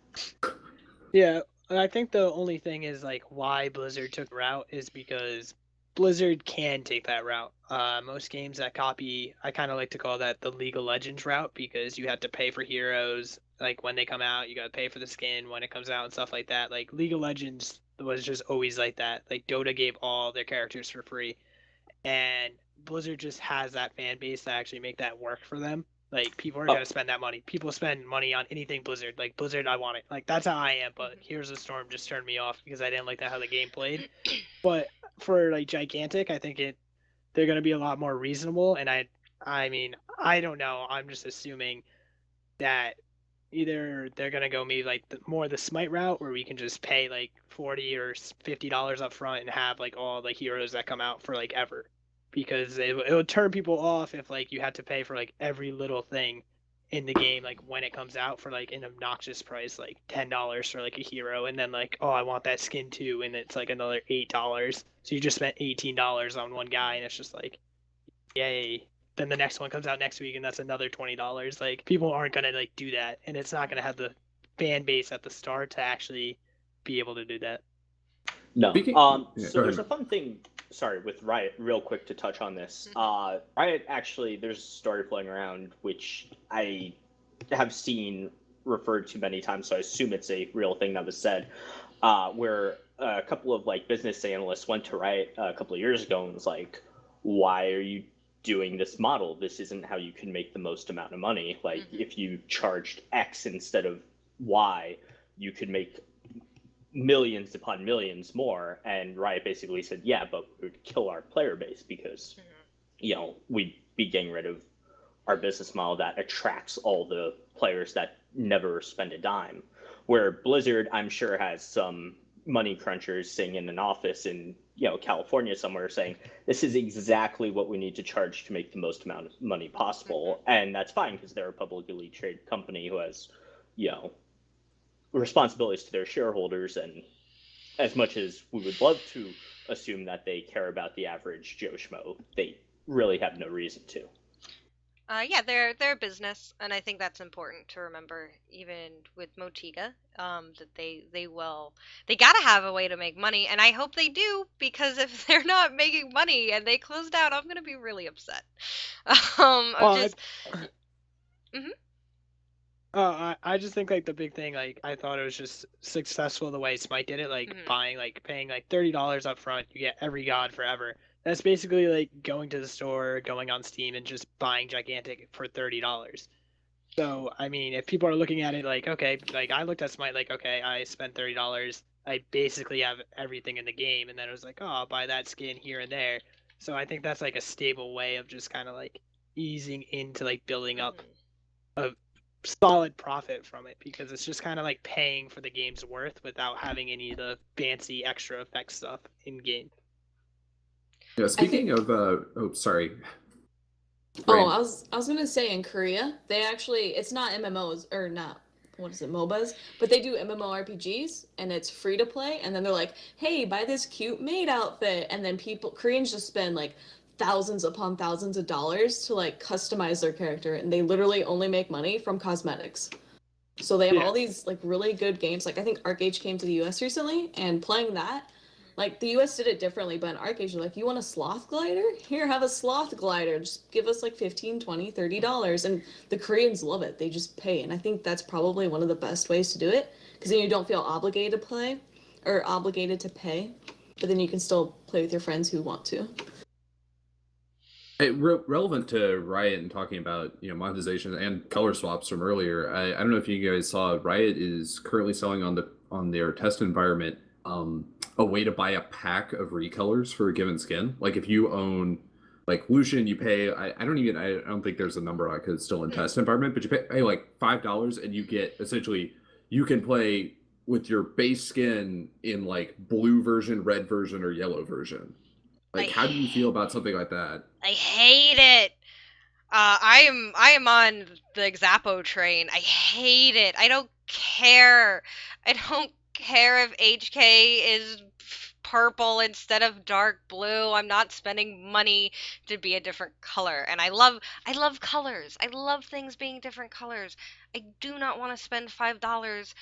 Yeah, I think the only thing is like why Blizzard took the route is because Blizzard can take that route. Most games that copy, I kind of like to call that the League of Legends route because you have to pay for heroes. Like when they come out, you got to pay for the skin when it comes out and stuff like that. Like League of Legends was just always like that. Like Dota gave all their characters for free, and Blizzard just has that fan base to actually make that work for them. Like people are gonna spend that money. People spend money on anything Blizzard. Like Blizzard, I want it. Like that's how I am. But Heroes of the Storm just turned me off because I didn't like that how the game played. But for like Gigantic, I think it they're going to be a lot more reasonable. And I mean, I don't know. I'm just assuming that either they're going to go maybe like more the Smite route, where we can just pay like $40 or $50 up front and have like all the heroes that come out for like ever, because it would turn people off if like you had to pay for like every little thing in the game, like when it comes out, for like an obnoxious price, like $10 for like a hero, and then like, oh, I want that skin too, and it's like another $8. So you just spent $18 on one guy, and it's just like, yay. Then the next one comes out next week, and that's another $20. Like, people aren't gonna like do that, and it's not gonna have the fan base at the start to actually be able to do that. No. Speaking- Yeah, So go there's ahead. a fun thing. Sorry, with Riot, real quick to touch on this. Riot actually, there's a story floating around which I have seen referred to many times, so I assume it's a real thing that was said, where a couple of like business analysts went to Riot a couple of years ago and was like, "Why are you doing this model? This isn't how you can make the most amount of money. Like, if you charged X instead of Y, you could make millions upon millions more." And Riot basically said, yeah, but we would kill our player base because, you know, we'd be getting rid of our business model that attracts all the players that never spend a dime. Where Blizzard, I'm sure, has some money crunchers sitting in an office in, you know, California somewhere saying, this is exactly what we need to charge to make the most amount of money possible. And that's fine because they're a publicly traded company who has, you know, responsibilities to their shareholders, and as much as we would love to assume that they care about the average Joe Schmo, they really have no reason to. Yeah, they're a business, and I think that's important to remember, even with Motiga, that they gotta have a way to make money, and I hope they do, because if they're not making money and they close down, I'm gonna be really upset. I just think like the big thing, like I thought it was just successful the way Smite did it, like paying like $30 up front, you get every god forever. That's basically like going to the store, going on Steam, and just buying Gigantic for $30. So I mean, if people are looking at it like, okay, like I looked at Smite like, okay, I spent $30, I basically have everything in the game, and then it was like, oh, I'll buy that skin here and there. So I think that's like a stable way of just kind of like easing into like building up a solid profit from it, because it's just kind of like paying for the game's worth without having any of the fancy extra effect stuff in game. Yeah, speaking of sorry. Oh, I was gonna say, in Korea, they actually, it's not MMOs, or not, what is it, MOBAs, but they do MMORPGs, and it's free to play, and then they're like, hey, buy this cute maid outfit, and then Koreans just spend like thousands upon thousands of dollars to like customize their character, and they literally only make money from cosmetics. So they have all these like really good games. Like I think ArcAge came to the US recently, and playing that, like the US did it differently, but in ArcAge they're like, you want a sloth glider? Here, have a sloth glider. Just give us like $15, $20, $30. And the Koreans love it. They just pay. And I think that's probably one of the best ways to do it, because then you don't feel obligated to play or obligated to pay, but then you can still play with your friends who want to. Relevant to Riot and talking about, you know, monetization and color swaps from earlier. I don't know if you guys saw, Riot is currently selling on their test environment a way to buy a pack of recolors for a given skin. Like if you own like Lucian, you pay I don't think there's a number on it because it's still in test environment, but you pay like $5 and you get, essentially you can play with your base skin in like blue version, red version, or yellow version. Like, how do you feel about something like that? I hate it. I am on the Xapo train. I hate it. I don't care. I don't care if HK is purple instead of dark blue. I'm not spending money to be a different color. And I love colors. I love things being different colors. I do not want to spend $5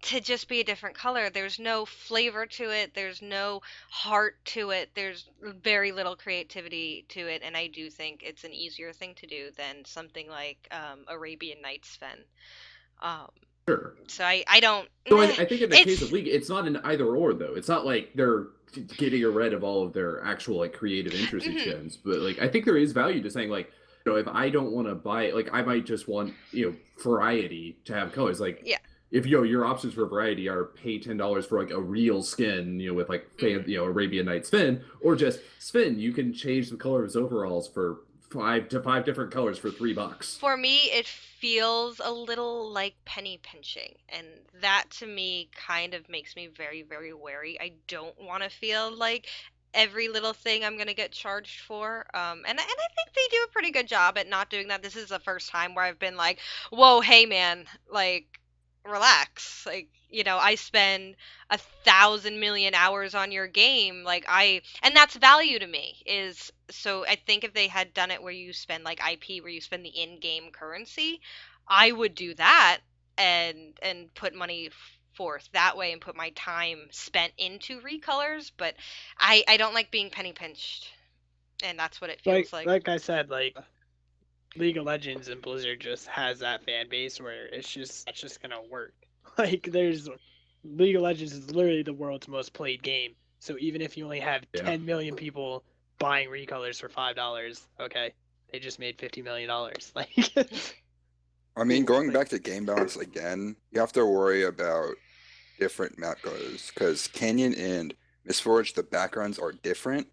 to just be a different color. There's no flavor to it. There's no heart to it. There's very little creativity to it. And I do think it's an easier thing to do than something like Arabian Nights Fen. Sure. So I don't. So I think in the case of League, it's not an either or though. It's not like they're getting rid of all of their actual like creative interesting skins, but like I think there is value to saying like, you know, if I don't want to buy it, like I might just want, you know, variety to have colors. Like if your options for variety are pay $10 for like a real skin, with like Arabian Nights Finn, or just Sven, you can change the color of his overalls for five different colors for $3. For me, it feels a little like penny pinching, and that to me kind of makes me very, very wary. I don't want to feel like every little thing I'm gonna get charged for. And I think they do a pretty good job at not doing that. This is the first time where I've been like, whoa, hey man, like relax. Like, I spend 1,000,000,000 hours on your game. And that's value to me. So I think if they had done it where you spend like IP, where you spend the in-game currency, I would do that and put money forth that way and put my time spent into recolors. But I don't like being penny pinched, and that's what it feels like. Like I said, like League of Legends and Blizzard just has that fan base where it's just gonna work. Like League of Legends is literally the world's most played game. So even if you only have 10 million people buying recolors for $5, okay, they just made $50 million. Like, I mean, going back to game balance again, you have to worry about different map colors because Canyon and Mistforge, the backgrounds are different.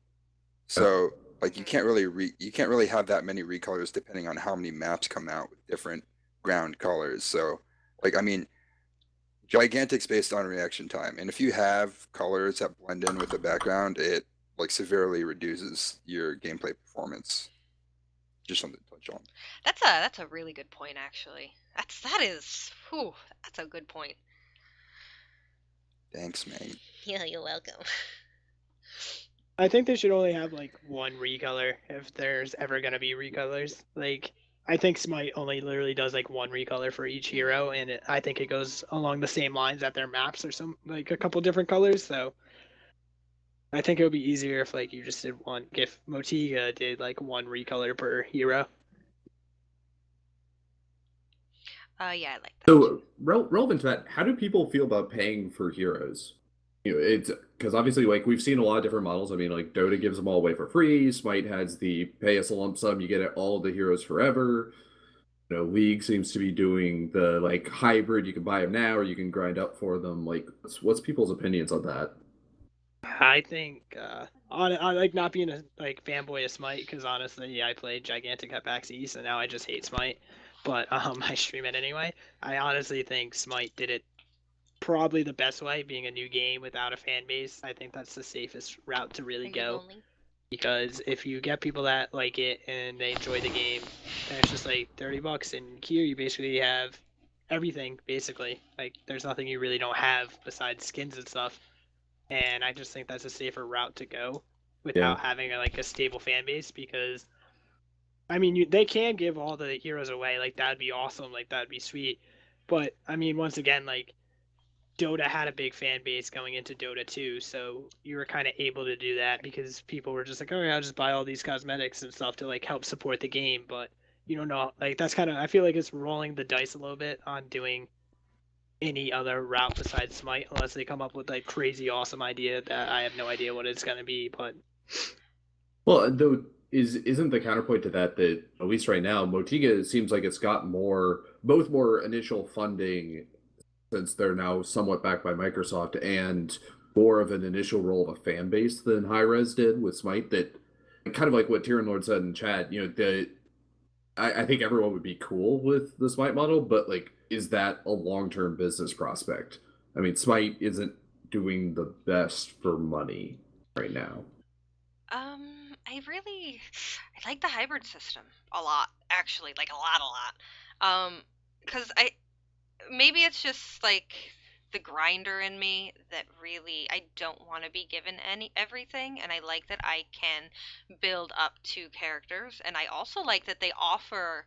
So like you can't really have that many recolors depending on how many maps come out with different ground colors. So like I mean, Gigantic's based on reaction time, and if you have colors that blend in with the background, it like severely reduces your gameplay performance. Just something to touch on. That's a really good point, actually. That's a good point. Thanks, mate. Yeah, you're welcome. I think they should only have like one recolor if there's ever gonna be recolors. Like I think Smite only literally does like one recolor for each hero, and I think it goes along the same lines that their maps are like a couple different colors. So I think it would be easier if like you just did one. If Motiga did like one recolor per hero. Yeah, I like that. So relevant to that, how do people feel about paying for heroes? It's because obviously like we've seen a lot of different models. I mean, like Dota gives them all away for free. Smite has the pay us a lump sum, you get all the heroes forever. League seems to be doing the like hybrid. You can buy them now, or you can grind up for them. Like, what's people's opinions on that? I think on like not being a like fanboy of Smite, because honestly, I played Gigantic at PAX East, and now I just hate Smite. But I stream it anyway. I honestly think Smite did it probably the best way, being a new game without a fan base. I think that's the safest route to really go. Because if you get people that like it and they enjoy the game, then it's just like $30, and here you basically have everything. Basically, like there's nothing you really don't have besides skins and stuff. And I just think that's a safer route to go without having a stable fan base. Because I mean, they can give all the heroes away. Like that'd be awesome. Like that'd be sweet. But I mean, once again, like Dota had a big fan base going into Dota 2, so you were kind of able to do that because people were just like, oh yeah, I'll just buy all these cosmetics and stuff to like help support the game. But you don't know, like that's kind of, I feel like it's rolling the dice a little bit on doing any other route besides Smite, unless they come up with like crazy awesome idea that I have no idea what it's gonna be. But well, though, isn't the counterpoint to that at least right now, Motiga seems like it's got both more initial funding, since they're now somewhat backed by Microsoft, and more of an initial role of a fan base than Hi-Rez did with Smite. That kind of like what Tyrion Lord said in chat, I think everyone would be cool with the Smite model, but like, is that a long-term business prospect? I mean, Smite isn't doing the best for money right now. I like the hybrid system a lot, actually, like a lot. Because maybe it's just like the grinder in me that really I don't want to be given everything, and I like that I can build up 2 characters, and I also like that they offer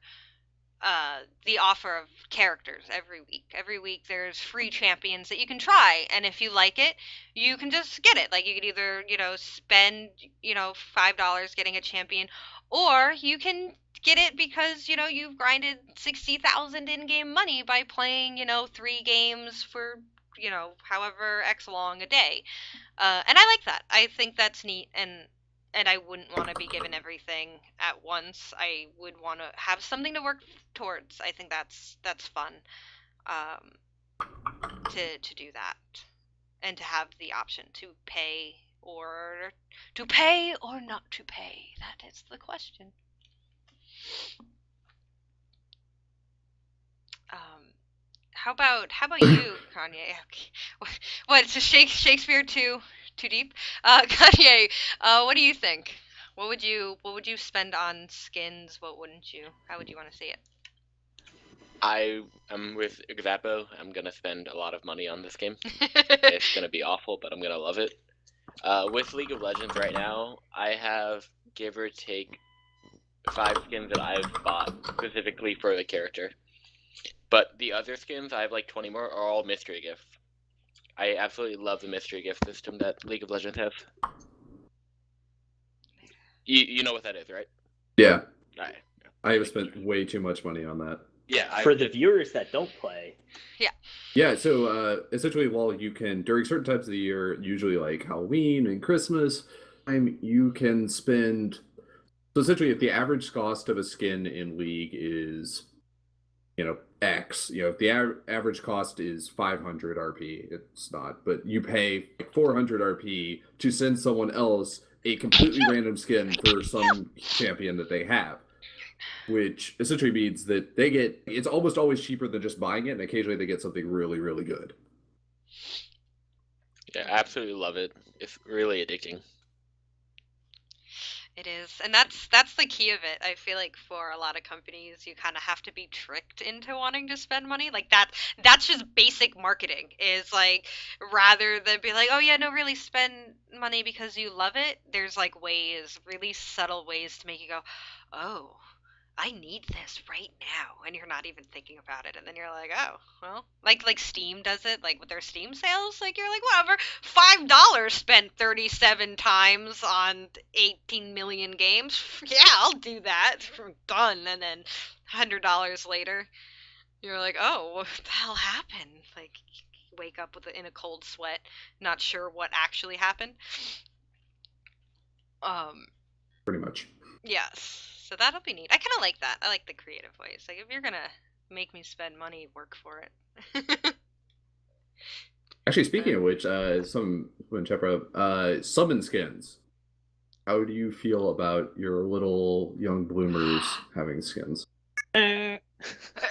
the offer of characters every week. Every week there's free champions that you can try, and if you like it, you can just get it. Like you could either, spend, $5 getting a champion, or you can get it because, you've grinded 60,000 in-game money by playing, 3 games for, however X long a day. And I like that. I think that's neat, and I wouldn't want to be given everything at once. I would want to have something to work towards. I think that's fun. to do that, and to have the option to pay or not to pay. That is the question. How about you, Kanye? Okay. What? It's a Shakespeare too deep? Kanye, what do you think? What would you spend on skins? What wouldn't you? How would you want to see it? I am with Xapo. I'm gonna spend a lot of money on this game. It's gonna be awful, but I'm gonna love it. With League of Legends right now, I have give or take 5 skins that I've bought specifically for the character. But the other skins, I have like 20 more, are all mystery gifts. I absolutely love the mystery gift system that League of Legends has. You know what that is, right? Yeah. Alright. I have spent way too much money on that. Yeah. For the viewers that don't play. Yeah, so essentially, while you can, during certain times of the year, usually like Halloween and Christmas, you can spend. So essentially, if the average cost of a skin in League is, X, if the average cost is 500 RP, it's not, but you pay 400 RP to send someone else a completely random skin for some champion that they have. Which essentially means that it's almost always cheaper than just buying it, and occasionally they get something really, really good. Yeah, I absolutely love it. It's really addicting. It is, and that's the key of it. I feel like for a lot of companies, you kind of have to be tricked into wanting to spend money. Like that's just basic marketing. Is like, rather than be like, oh yeah, no, really spend money because you love it. There's like really subtle ways to make you go, oh, I need this right now, and you're not even thinking about it, and then you're like, oh, well, like Steam does it, like with their Steam sales, like you're like, whatever, $5 spent 37 times on 18 million games, yeah, I'll do that, done, and then $100 later, you're like, oh, what the hell happened? Like, you wake up in a cold sweat, not sure what actually happened. Pretty much. Yes. So that'll be neat. I kind of like that. I like the creative ways. Like, if you're gonna make me spend money, work for it. Actually, speaking of which, summon skins. How do you feel about your little young bloomers having skins? That's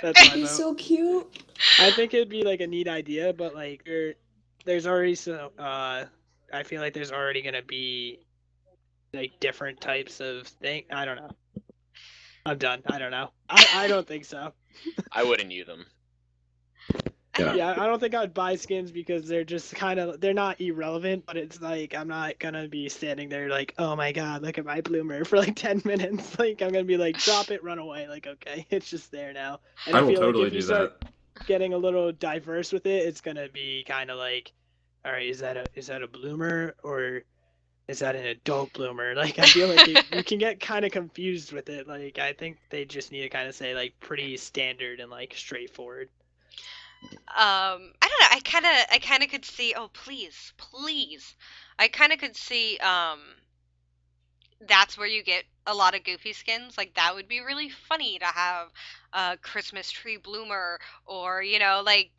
my He's vote. so cute. I think it'd be like a neat idea, but like there's already so I feel like there's already gonna be like different types of thing. I don't know. I'm done. I don't know. I don't think so. I wouldn't use them. Yeah, I don't think I'd buy skins because they're just they're not irrelevant, but it's like I'm not gonna be standing there like, oh my god, look at my bloomer for like 10 minutes. Like I'm gonna be like, drop it, run away. Like, okay, it's just there now. And I will feel totally like if you do start getting a little diverse with it, it's gonna be kind of like, all right, is that a bloomer or is that an adult bloomer? Like, I feel like you can get kind of confused with it. Like, I think they just need to kind of say like pretty standard and like straightforward. I don't know. I kind of could see. Oh, please. I kind of could see. That's where you get a lot of goofy skins. Like, that would be really funny to have a Christmas tree bloomer, or like.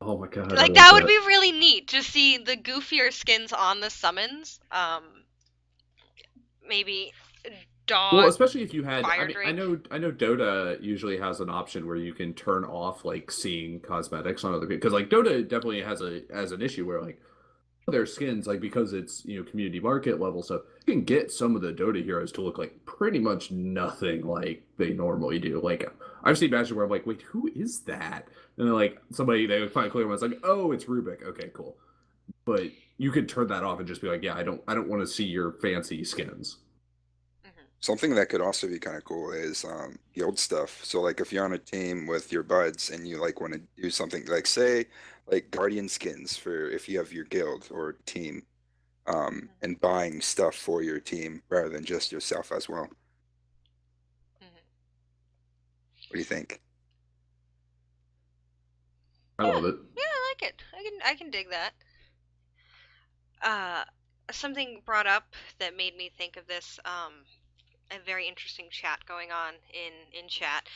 Oh my god! Like, that would be really neat to see the goofier skins on the summons. Maybe dog. Well, especially if you had. Fire I mean, Drake. I know Dota usually has an option where you can turn off like seeing cosmetics on other people, because like Dota definitely has an issue where like their skins, like, because it's community market level, so you can get some of the Dota heroes to look like pretty much nothing like they normally do. Like, I've seen matches where I'm like, wait, who is that? And then like they would find clear ones like, oh, it's Rubik. Okay, cool. But you could turn that off and just be like, yeah, I don't want to see your fancy skins. Something that could also be kind of cool is guild stuff. So like if you're on a team with your buds and you like want to do something like, say, like Guardian skins for if you have your guild or team, and buying stuff for your team rather than just yourself as well. What do you think? I love it. Yeah, I like it. I can dig that. Something brought up that made me think of this. A very interesting chat going on in chat.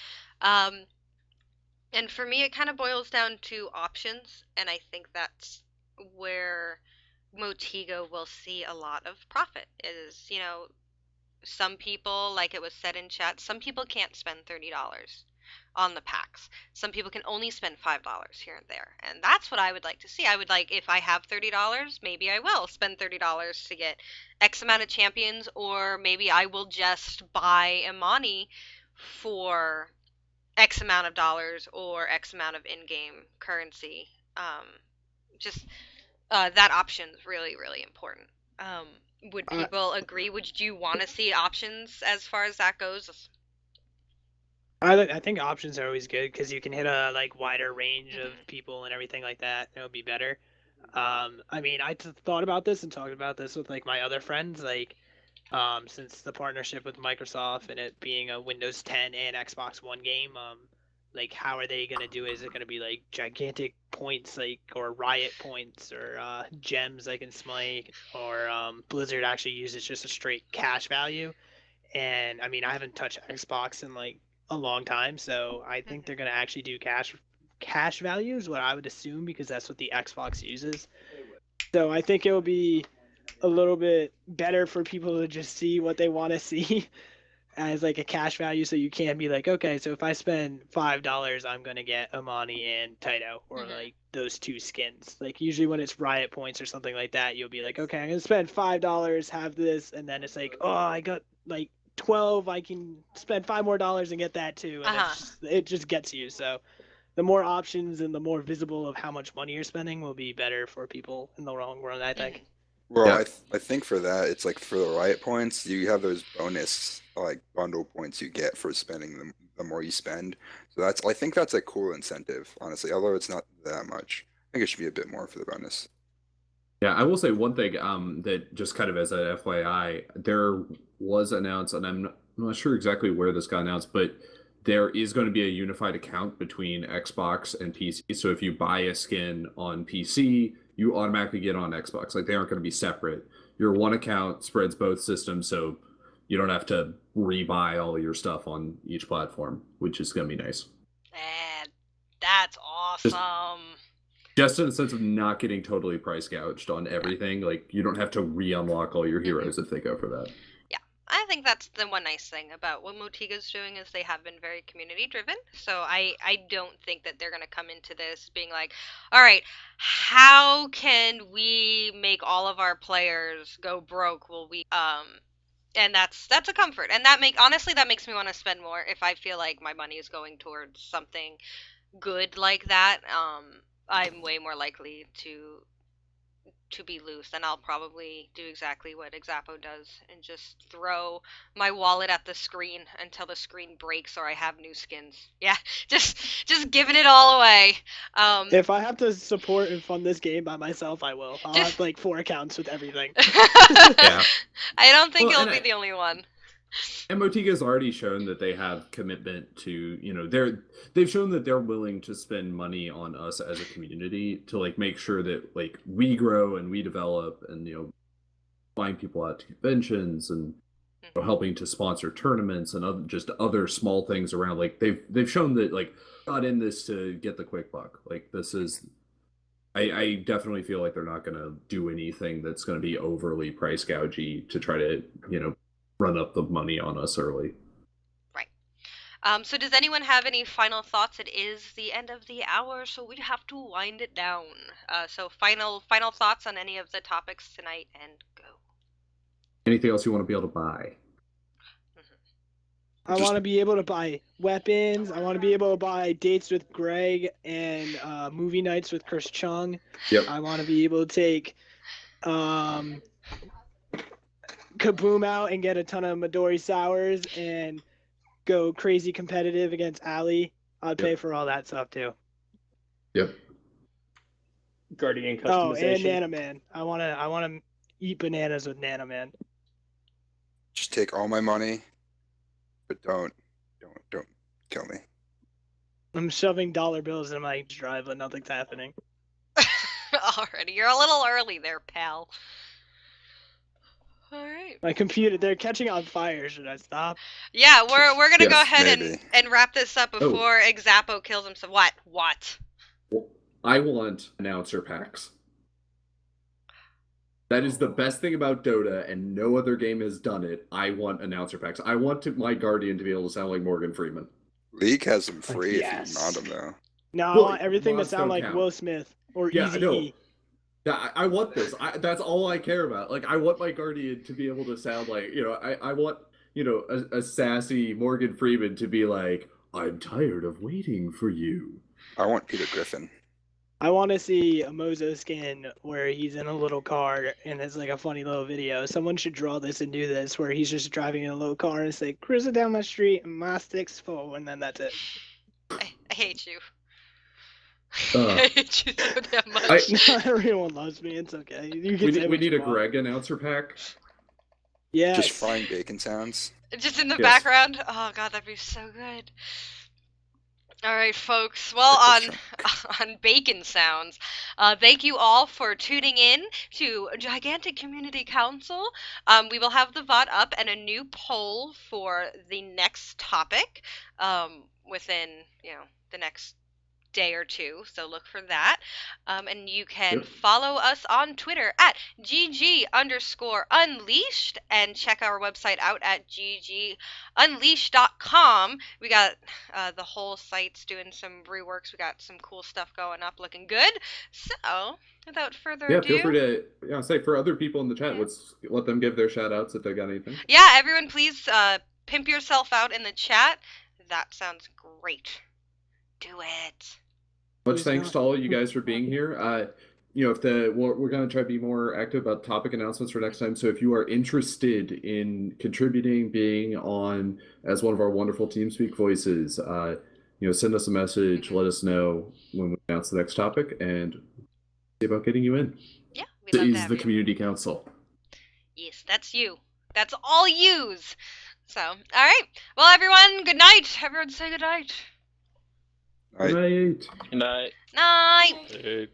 And for me, it kind of boils down to options, and I think that's where Motigo will see a lot of profit. Is, some people, like it was said in chat, some people can't spend $30 on the packs. Some people can only spend $5 here and there. And that's what I would like to see. I would like, if I have $30, maybe I will spend $30 to get X amount of champions, or maybe I will just buy Imani for X amount of dollars or X amount of in-game currency. Just that option's really, really important. Would people agree? Would you want to see options as far as that goes? I think options are always good because you can hit a like wider range of people and everything like that. It would be better. I mean, thought about this and talked about this with like my other friends, like since the partnership with Microsoft and it being a Windows 10 and Xbox One game, like how are they gonna do it? Is it gonna be like gigantic points, like or riot points, or gems like in Smite, or Blizzard actually uses just a straight cash value? And I mean, I haven't touched Xbox in like a long time, so I think they're gonna actually do cash values, what I would assume, because that's what the Xbox uses. So I think it will be a little bit better for people to just see what they want to see as like a cash value, so you can be like, okay, so if I spend $5, I'm gonna get Imani and Taito, or like those two skins. Like usually when it's riot points or something like that, you'll be like, okay, I'm gonna spend $5, have this, and then it's like, oh, I got like 12, I can spend $5 more and get that too, and it just gets you. So the more options and the more visible of how much money you're spending will be better for people in the long run, I think. Well, Yeah. I think for that, it's like for the riot points, you have those bonus like bundle points you get for spending them the more you spend. So I think that's a cool incentive, honestly. Although it's not that much, I think it should be a bit more for the bonus. Yeah, I will say one thing that just kind of as a FYI, there was announced, and I'm not sure exactly where this got announced, but there is going to be a unified account between Xbox and PC. So if you buy a skin on PC, you automatically get on Xbox. Like they aren't going to be separate. Your one account spreads both systems, so you don't have to rebuy all of your stuff on each platform, which is going to be nice. And that's awesome. Just in the sense of not getting totally price gouged on everything. Like you don't have to re-unlock all your heroes if they go for that. Yeah, I think that's the one nice thing about what Motiga's doing is they have been very community driven. So I don't think that they're gonna come into this being like, all right, how can we make all of our players go broke? Will we and that's a comfort. And that makes me want to spend more if I feel like my money is going towards something good like that. I'm way more likely to be loose, and I'll probably do exactly what Exapo does and just throw my wallet at the screen until the screen breaks or I have new skins. Yeah, just giving it all away. If I have to support and fund this game by myself, I will. I'll have like 4 accounts with everything. Yeah. I don't think Well, you'll be the only one. And Motiga's already shown that they have commitment to, they've shown that they're willing to spend money on us as a community to like make sure that like we grow and we develop and flying people out to conventions and helping to sponsor tournaments and just other small things around. Like they've shown that like not in this to get the quick buck. Like this is I definitely feel like they're not going to do anything that's going to be overly price gougy to try to, run up the money on us early. Right. So does anyone have any final thoughts? It is the end of the hour, so we have to wind it down. So final thoughts on any of the topics tonight, and go. Anything else you want to be able to buy? I want to be able to buy weapons. I want to be able to buy dates with Greg and movie nights with Chris Chung. Yep. I want to be able to take Kaboom out and get a ton of Midori Sours and go crazy competitive against Ali. I'd pay for all that stuff too. Yep. Guardian customization. Oh, and Nanoman. I wanna eat bananas with Nanoman. Just take all my money, but don't kill me. I'm shoving dollar bills in my drive, but nothing's happening. Already, you're a little early there, pal. All right. My computer, they're catching on fire. Should I stop? Yeah, we're gonna go Yes, ahead maybe. and wrap this up before Exapo kills himself. What? What? Well, I want announcer packs. That is the best thing about Dota, and no other game has done it. I want announcer packs. I want my Guardian to be able to sound like Morgan Freeman. League has them free Yes. if you want them though. No, I Well, want everything to mods sound don't like count. Will Smith or Yeah, I Easy know. E. Yeah, I want this. That's all I care about. Like, I want my Guardian to be able to sound like, I want, a sassy Morgan Freeman to be like, I'm tired of waiting for you. I want Peter Griffin. I want to see a Mozo skin where he's in a little car and it's like a funny little video. Someone should draw this and do this where he's just driving in a little car and say, cruising down my street and my stick's full, and then that's it. I hate you. Uh, I hate you so damn much. Not everyone loves me. It's okay. You can say we what need you a want. Greg announcer pack. Yes. Just frying bacon sounds. Just in the Yes. background. Oh god, that'd be so good. All right, folks. Well, on Bacon Sounds, thank you all for tuning in to Gigantic Community Council. We will have the VOD up and a new poll for the next topic within, the next day or two, so look for that. And you can Yep. follow us on Twitter at GG_unleashed and check our website out at ggunleashed.com. We got the whole site's doing some reworks. We got some cool stuff going up, looking good. So, without further Yeah, ado, feel free to say for other people in the chat, Yeah. let them give their shout outs if they got anything. yeah, everyone please pimp yourself out in the chat. That sounds great. Do it. Much Who's thanks not? to all you guys for being here. We're going to try to be more active about topic announcements for next time. So if you are interested in contributing, being on as one of our wonderful TeamSpeak voices, send us a message. Let us know when we announce the next topic, and see about getting you in. Yeah, we love to Is have the you. community council. Yes, that's you. That's all yous. So, all right. Well, everyone, good night. Everyone say good night. Right. Right. Good night. Night. Hey.